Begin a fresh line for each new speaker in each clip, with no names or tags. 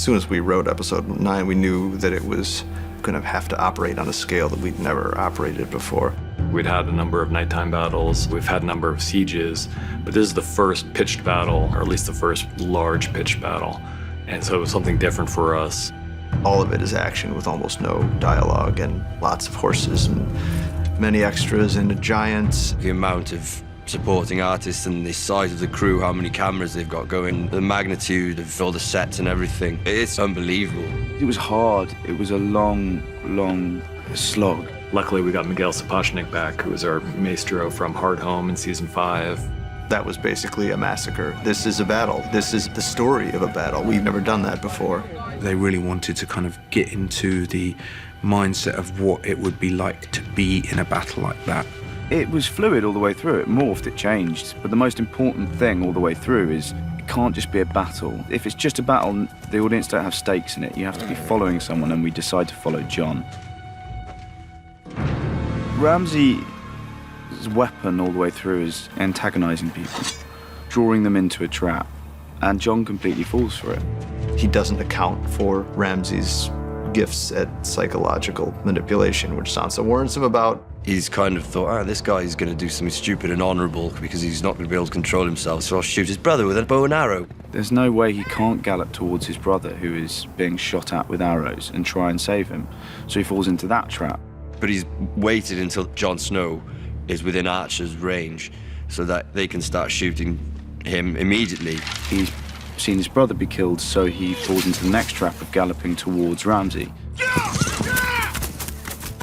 soon as we wrote episode 9, we knew that it was going to have to operate on a scale that we'd never operated before.
We'd had a number of nighttime battles, we've had a number of sieges, but this is the first pitched battle, or at least the first large pitched battle. And so it was something different for us.
All of it is action with almost no dialogue and lots of horses and many extras and a giant.
The amount of supporting artists and the size of the crew, how many cameras they've got going, the magnitude of all the sets and everything. It's unbelievable.
It was hard. It was a long, long slog.
Luckily, we got Miguel Sapochnik back, who was our maestro from Hard Home in season 5.
That was basically a massacre. This is a battle. This is the story of a battle. We've never done that before.
They really wanted to kind of get into the mindset of what it would be like to be in a battle like that.
It was fluid all the way through. It morphed, it changed. But the most important thing all the way through is it can't just be a battle. If it's just a battle, the audience don't have stakes in it. You have to be following someone, and we decide to follow John. Ramsey's weapon all the way through is antagonizing people, drawing them into a trap, and John completely falls for it.
He doesn't account for Ramsey's gifts at psychological manipulation, which Sansa warns him about.
He's kind of thought, this guy is going to do something stupid and honourable because he's not going to be able to control himself, so I'll shoot his brother with a bow and arrow.
There's no way he can't gallop towards his brother, who is being shot at with arrows, and try and save him. So he falls into that trap.
But he's waited until Jon Snow is within Archer's range so that they can start shooting him immediately.
He's seen his brother be killed, so he falls into the next trap of galloping towards Ramsey.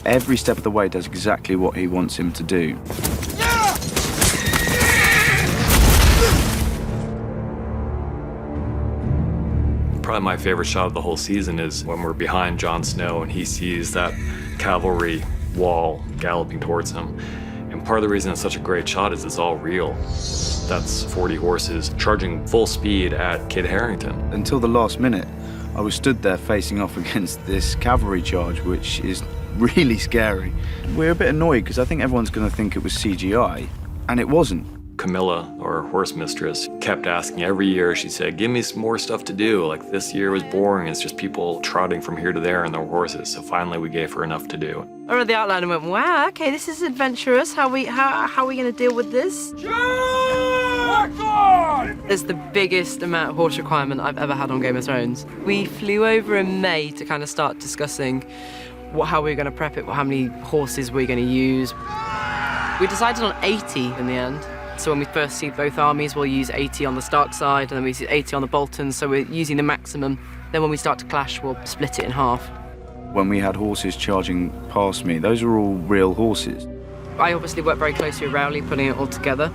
Every step of the way does exactly what he wants him to do.
Probably my favorite shot of the whole season is when we're behind Jon Snow and he sees that cavalry wall galloping towards him. And part of the reason it's such a great shot is it's all real. That's 40 horses charging full speed at Kit Harington.
Until the last minute, I was stood there facing off against this cavalry charge, which is really scary. We're a bit annoyed because I think everyone's going to think it was CGI, and it wasn't.
Camilla, our horse mistress, kept asking every year. She said, give me some more stuff to do. Like, this year was boring. It's just people trotting from here to there on their horses. So finally we gave her enough to do.
I read the outline and went, wow, okay, this is adventurous. How are we going to deal with this? It's the biggest amount of horse requirement I've ever had on Game of Thrones. We flew over in May to kind of start discussing how we were going to prep it, how many horses we were going to use. We decided on 80 in the end. So when we first see both armies, we'll use 80 on the Stark side, and then we use 80 on the Boltons, so we're using the maximum. Then when we start to clash, we'll split it in half.
When we had horses charging past me, those are all real horses.
I obviously work very closely with Rowley, putting it all together.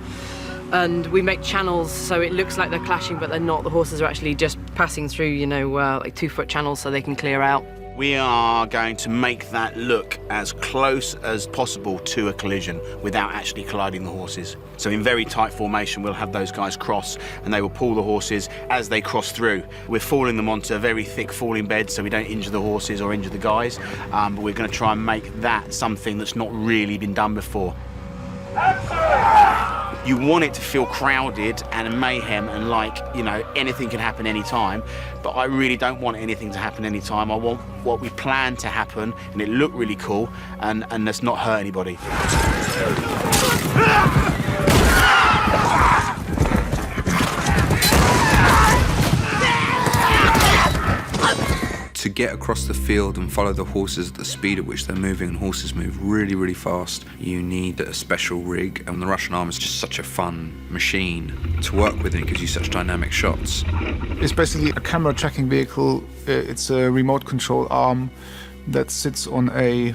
And we make channels so it looks like they're clashing, but they're not. The horses are actually just passing through, like 2-foot channels so they can clear out.
We are going to make that look as close as possible to a collision without actually colliding the horses. So in very tight formation, we'll have those guys cross and they will pull the horses as they cross through. We're falling them onto a very thick falling bed so we don't injure the horses or injure the guys, but we're going to try and make that something that's not really been done before. You want it to feel crowded and mayhem and like, anything can happen anytime, but I really don't want anything to happen anytime. I want what we plan to happen and it look really cool and let's not hurt anybody.
To get across the field and follow the horses at the speed at which they're moving, and horses move really, really fast, you need a special rig, and the Russian arm is just such a fun machine to work with, and it gives you such dynamic shots.
It's basically a camera tracking vehicle. It's a remote control arm that sits on a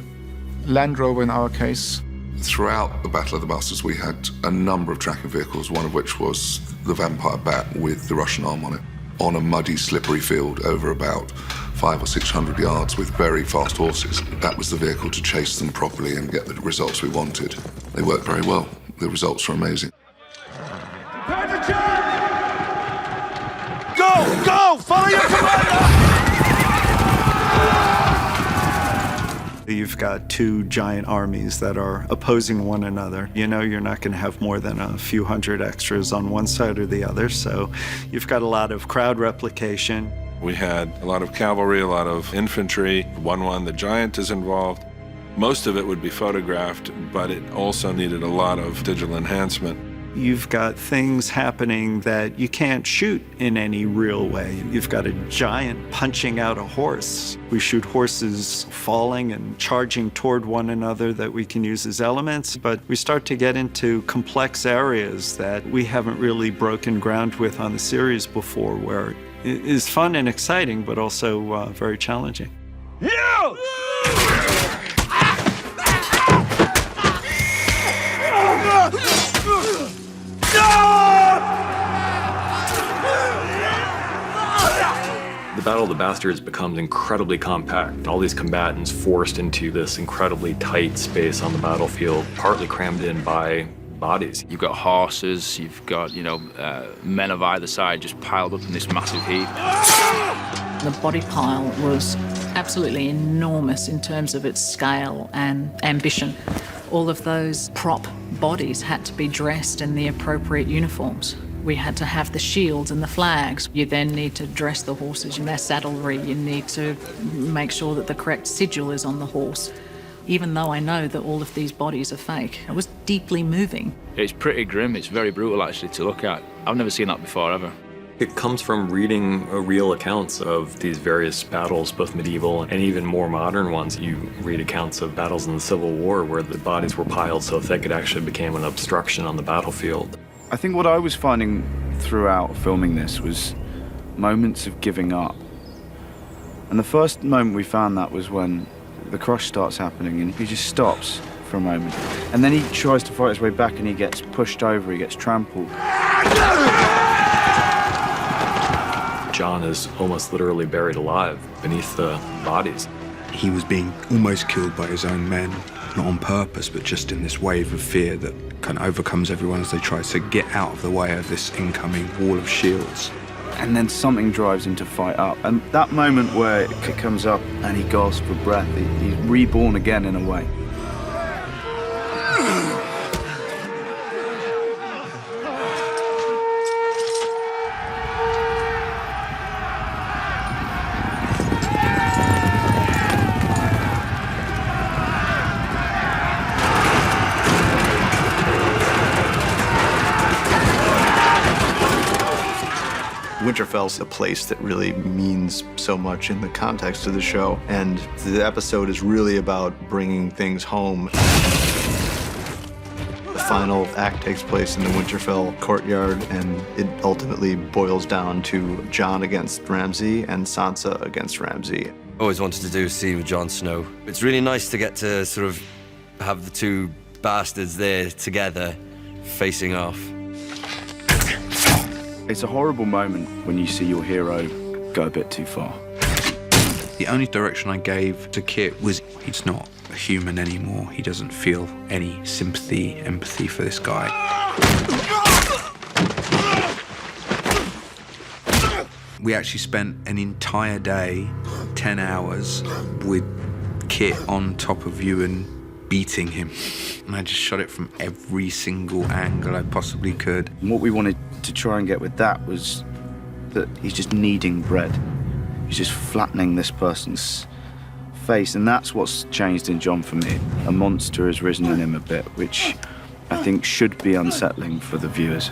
Land Rover in our case.
Throughout the Battle of the Bastards, we had a number of tracking vehicles, one of which was the Vampire Bat with the Russian arm on it, on a muddy, slippery field over about 500 or 600 yards with very fast horses. That was the vehicle to chase them properly and get the results we wanted. They worked very well. The results were amazing.
Go! Go! Follow your commander!
You've got two giant armies that are opposing one another. You're not going to have more than a few hundred extras on one side or the other, so you've got a lot of crowd replication.
We had a lot of cavalry, a lot of infantry. 1-1, the giant is involved. Most of it would be photographed, but it also needed a lot of digital enhancement.
You've got things happening that you can't shoot in any real way. You've got a giant punching out a horse. We shoot horses falling and charging toward one another that we can use as elements, but we start to get into complex areas that we haven't really broken ground with on the series before, where it is fun and exciting, but also very challenging.
The Battle of the Bastards becomes incredibly compact. All these combatants forced into this incredibly tight space on the battlefield, partly crammed in by bodies.
You've got horses, you've got, men of either side just piled up in this massive heap.
The body pile was absolutely enormous in terms of its scale and ambition. All of those prop bodies had to be dressed in the appropriate uniforms. We had to have the shields and the flags. You then need to dress the horses in their saddlery. You need to make sure that the correct sigil is on the horse. Even though I know that all of these bodies are fake, it was deeply moving.
It's pretty grim, it's very brutal actually to look at. I've never seen that before ever.
It comes from reading real accounts of these various battles, both medieval and even more modern ones. You read accounts of battles in the Civil War where the bodies were piled so thick it actually became an obstruction on the battlefield.
I think what I was finding throughout filming this was moments of giving up. And the first moment we found that was when the crush starts happening and he just stops for a moment. And then he tries to fight his way back and he gets pushed over, he gets trampled.
John is almost literally buried alive beneath the bodies.
He was being almost killed by his own men, not on purpose, but just in this wave of fear that kind of overcomes everyone as they try to get out of the way of this incoming wall of shields.
And then something drives him to fight up. And that moment where it comes up and he gasps for breath, he's reborn again in a way.
Winterfell's a place that really means so much in the context of the show, and the episode is really about bringing things home. The final act takes place in the Winterfell courtyard, and it ultimately boils down to Jon against Ramsay and Sansa against Ramsay.
Always wanted to do a scene with Jon Snow. It's really nice to get to sort of have the two bastards there together, facing off.
It's a horrible moment when you see your hero go a bit too far.
The only direction I gave to Kit was he's not a human anymore. He doesn't feel any sympathy, empathy for this guy. We actually spent an entire day, 10 hours, with Kit on top of Ewan, beating him. And I just shot it from every single angle I possibly could.
And what we wanted to try and get with that was that he's just kneading bread. He's just flattening this person's face, and that's what's changed in Jon for me. A monster has risen in him a bit, which I think should be unsettling for the viewers.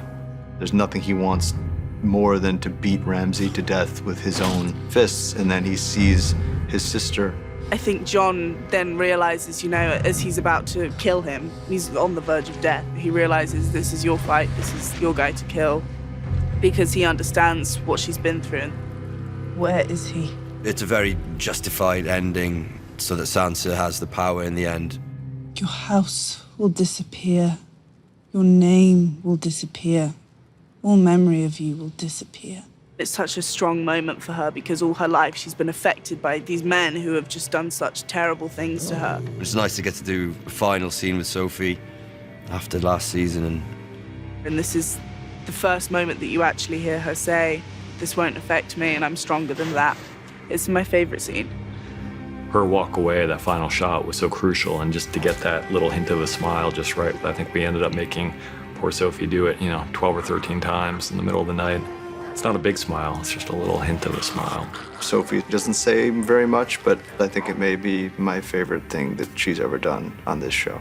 There's nothing he wants more than to beat Ramsay to death with his own fists, and then he sees his sister.
I think Jon then realizes, as he's about to kill him, he's on the verge of death. He realizes this is your fight, this is your guy to kill, because he understands what she's been through. Where is he?
It's a very justified ending so that Sansa has the power in the end.
Your house will disappear. Your name will disappear. All memory of you will disappear.
It's such a strong moment for her because all her life she's been affected by these men who have just done such terrible things to her.
It's nice to get to do a final scene with Sophie after last season.
And this is the first moment that you actually hear her say, "This won't affect me and I'm stronger than that." It's my favorite scene.
Her walk away, that final shot, was so crucial, and just to get that little hint of a smile just right. I think we ended up making poor Sophie do it, 12 or 13 times in the middle of the night. It's not a big smile, it's just a little hint of a smile.
Sophie doesn't say very much, but I think it may be my favorite thing that she's ever done on this show.